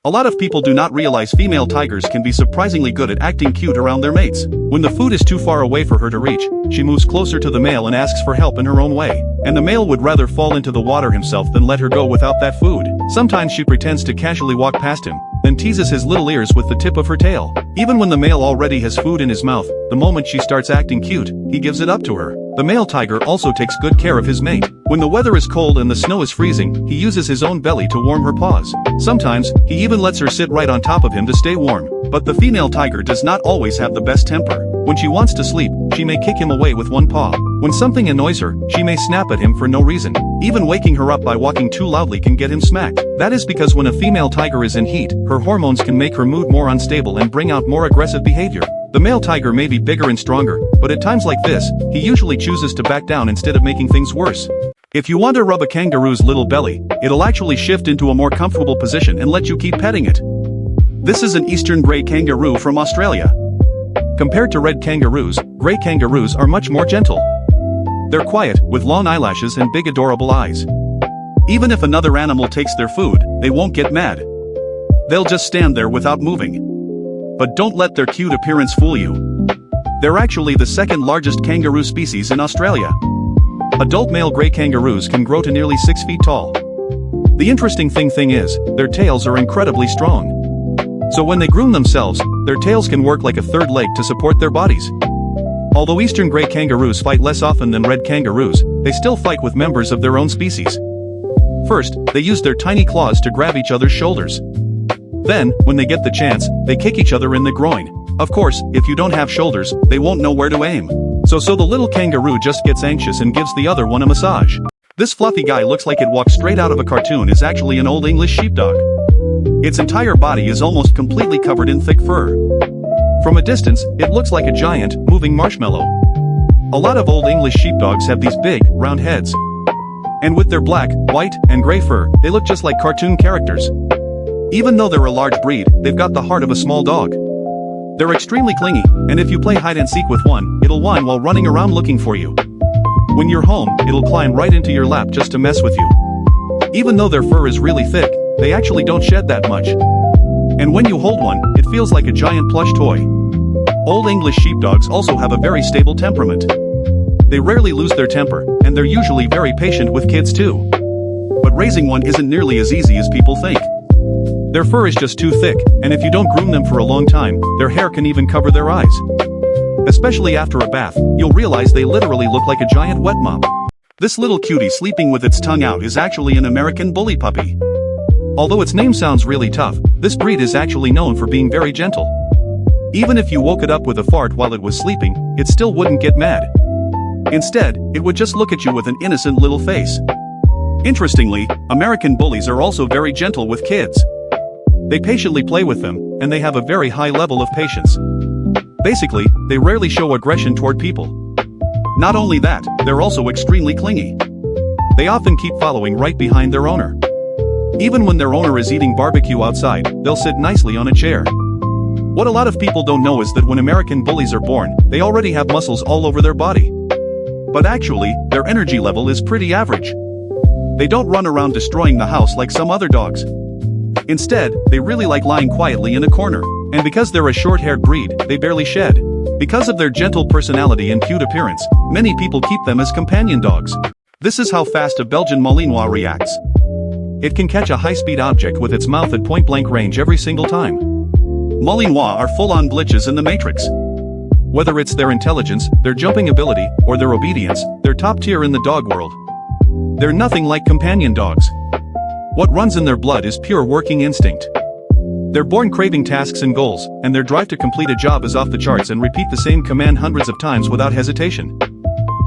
A lot of people do not realize female tigers can be surprisingly good at acting cute around their mates. When the food is too far away for her to reach, she moves closer to the male and asks for help in her own way. And the male would rather fall into the water himself than let her go without that food. Sometimes she pretends to casually walk past him, then teases his little ears with the tip of her tail. Even when the male already has food in his mouth, the moment she starts acting cute, he gives it up to her. The male tiger also takes good care of his mate. When the weather is cold and the snow is freezing, he uses his own belly to warm her paws. Sometimes, he even lets her sit right on top of him to stay warm. But the female tiger does not always have the best temper. When she wants to sleep, she may kick him away with one paw. When something annoys her, she may snap at him for no reason. Even waking her up by walking too loudly can get him smacked. That is because when a female tiger is in heat, her hormones can make her mood more unstable and bring out more aggressive behavior. The male tiger may be bigger and stronger, but at times like this, he usually chooses to back down instead of making things worse. If you want to rub a kangaroo's little belly, it'll actually shift into a more comfortable position and let you keep petting it. This is an eastern grey kangaroo from Australia. Compared to red kangaroos, grey kangaroos are much more gentle. They're quiet, with long eyelashes and big adorable eyes. Even if another animal takes their food, they won't get mad. They'll just stand there without moving. But don't let their cute appearance fool you. They're actually the second largest kangaroo species in Australia. Adult male grey kangaroos can grow to nearly 6 feet tall. The interesting thing is, their tails are incredibly strong. So when they groom themselves, their tails can work like a third leg to support their bodies. Although eastern grey kangaroos fight less often than red kangaroos, they still fight with members of their own species. First, they use their tiny claws to grab each other's shoulders. Then, when they get the chance, they kick each other in the groin. Of course, if you don't have shoulders, they won't know where to aim. So the little kangaroo just gets anxious and gives the other one a massage. This fluffy guy looks like it walked straight out of a cartoon is actually an Old English sheepdog. Its entire body is almost completely covered in thick fur. From a distance, it looks like a giant, moving marshmallow. A lot of Old English sheepdogs have these big, round heads. And with their black, white, and gray fur, they look just like cartoon characters. Even though they're a large breed, they've got the heart of a small dog. They're extremely clingy, and if you play hide and seek with one, it'll whine while running around looking for you. When you're home, it'll climb right into your lap just to mess with you. Even though their fur is really thick, they actually don't shed that much. And when you hold one, it feels like a giant plush toy. Old English sheepdogs also have a very stable temperament. They rarely lose their temper, and they're usually very patient with kids too. But raising one isn't nearly as easy as people think. Their fur is just too thick, and if you don't groom them for a long time, their hair can even cover their eyes. Especially after a bath, you'll realize they literally look like a giant wet mop. This little cutie sleeping with its tongue out is actually an American bully puppy. Although its name sounds really tough, this breed is actually known for being very gentle. Even if you woke it up with a fart while it was sleeping, it still wouldn't get mad. Instead, it would just look at you with an innocent little face. Interestingly, American bullies are also very gentle with kids. They patiently play with them, and they have a very high level of patience. Basically, they rarely show aggression toward people. Not only that, they're also extremely clingy. They often keep following right behind their owner. Even when their owner is eating barbecue outside, they'll sit nicely on a chair. What a lot of people don't know is that when American bullies are born, they already have muscles all over their body. But actually, their energy level is pretty average. They don't run around destroying the house like some other dogs. Instead, they really like lying quietly in a corner. And because they're a short-haired breed, they barely shed. Because of their gentle personality and cute appearance, many people keep them as companion dogs. This is how fast a Belgian Malinois reacts. It can catch a high-speed object with its mouth at point-blank range every single time. Malinois are full-on glitches in the Matrix. Whether it's their intelligence, their jumping ability, or their obedience, they're top tier in the dog world. They're nothing like companion dogs. What runs in their blood is pure working instinct. They're born craving tasks and goals, and their drive to complete a job is off the charts and repeat the same command hundreds of times without hesitation.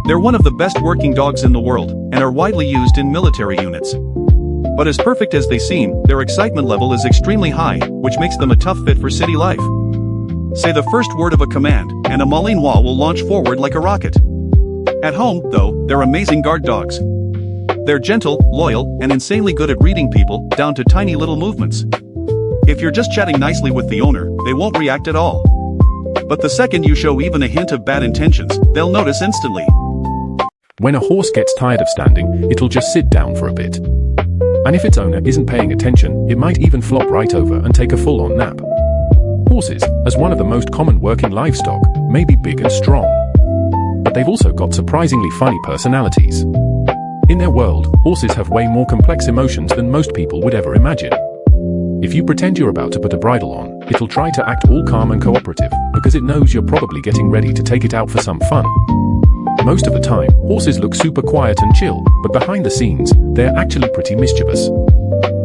They're one of the best working dogs in the world, and are widely used in military units. But as perfect as they seem, their excitement level is extremely high, which makes them a tough fit for city life. Say the first word of a command, and a Malinois will launch forward like a rocket. At home, though, they're amazing guard dogs. They're gentle, loyal, and insanely good at reading people, down to tiny little movements. If you're just chatting nicely with the owner, they won't react at all. But the second you show even a hint of bad intentions, they'll notice instantly. When a horse gets tired of standing, it'll just sit down for a bit. And if its owner isn't paying attention, it might even flop right over and take a full-on nap. Horses, as one of the most common working livestock, may be big and strong. But they've also got surprisingly funny personalities. In their world, horses have way more complex emotions than most people would ever imagine. If you pretend you're about to put a bridle on, it'll try to act all calm and cooperative because it knows you're probably getting ready to take it out for some fun. Most of the time, horses look super quiet and chill, but behind the scenes, they're actually pretty mischievous.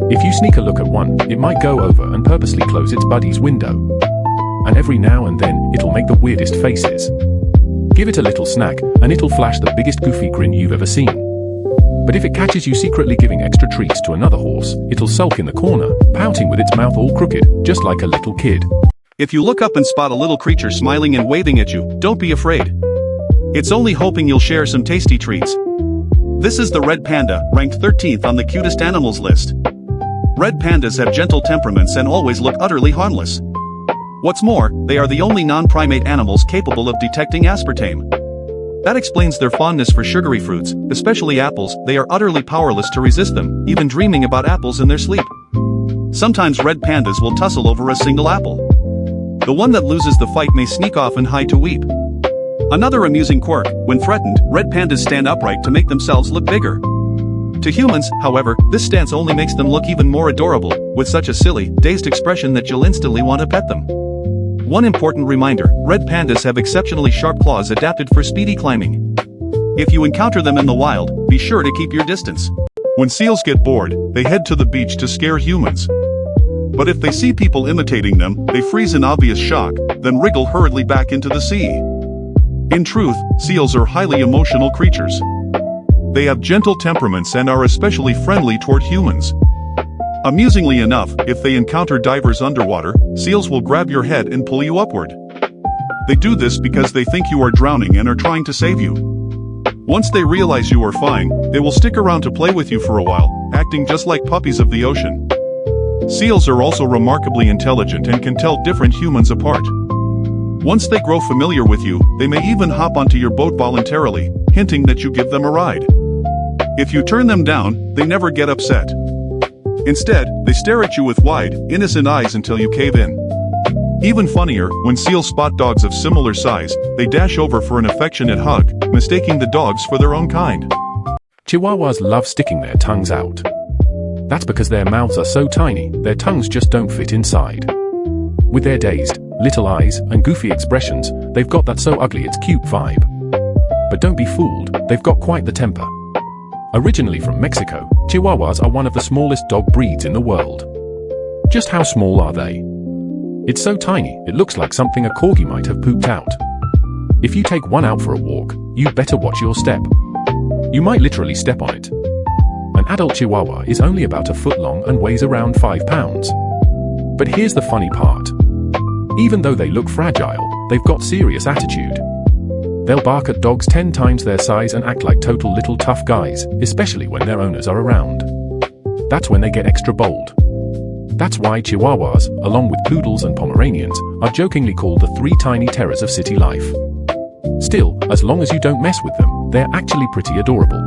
If you sneak a look at one, it might go over and purposely close its buddy's window. And every now and then, it'll make the weirdest faces. Give it a little snack, and it'll flash the biggest goofy grin you've ever seen. But if it catches you secretly giving extra treats to another horse, it'll sulk in the corner, pouting with its mouth all crooked, just like a little kid. If you look up and spot a little creature smiling and waving at you, don't be afraid. It's only hoping you'll share some tasty treats. This is the red panda, ranked 13th on the cutest animals list. Red pandas have gentle temperaments and always look utterly harmless. What's more, they are the only non-primate animals capable of detecting aspartame. That explains their fondness for sugary fruits, especially apples. They are utterly powerless to resist them, even dreaming about apples in their sleep. Sometimes red pandas will tussle over a single apple. The one that loses the fight may sneak off and hide to weep. Another amusing quirk, when threatened, red pandas stand upright to make themselves look bigger. To humans, however, this stance only makes them look even more adorable, with such a silly, dazed expression that you'll instantly want to pet them. One important reminder, red pandas have exceptionally sharp claws adapted for speedy climbing. If you encounter them in the wild, be sure to keep your distance. When seals get bored, they head to the beach to scare humans. But if they see people imitating them, they freeze in obvious shock, then wriggle hurriedly back into the sea. In truth, seals are highly emotional creatures. They have gentle temperaments and are especially friendly toward humans. Amusingly enough, if they encounter divers underwater, seals will grab your head and pull you upward. They do this because they think you are drowning and are trying to save you. Once they realize you are fine, they will stick around to play with you for a while, acting just like puppies of the ocean. Seals are also remarkably intelligent and can tell different humans apart. Once they grow familiar with you, they may even hop onto your boat voluntarily, hinting that you give them a ride. If you turn them down, they never get upset. Instead, they stare at you with wide, innocent eyes until you cave in. Even funnier, when seals spot dogs of similar size, they dash over for an affectionate hug, mistaking the dogs for their own kind. Chihuahuas love sticking their tongues out. That's because their mouths are so tiny, their tongues just don't fit inside. With their dazed, little eyes and goofy expressions, they've got that so ugly it's cute vibe. But don't be fooled, they've got quite the temper. Originally from Mexico, Chihuahuas are one of the smallest dog breeds in the world. Just how small are they? It's so tiny, it looks like something a corgi might have pooped out. If you take one out for a walk, you better watch your step. You might literally step on it. An adult Chihuahua is only about a foot long and weighs around 5 pounds. But here's the funny part. Even though they look fragile, they've got serious attitude. They'll bark at dogs 10 times their size and act like total little tough guys, especially when their owners are around. That's when they get extra bold. That's why Chihuahuas, along with poodles and Pomeranians, are jokingly called the 3 tiny terrors of city life. Still, as long as you don't mess with them, they're actually pretty adorable.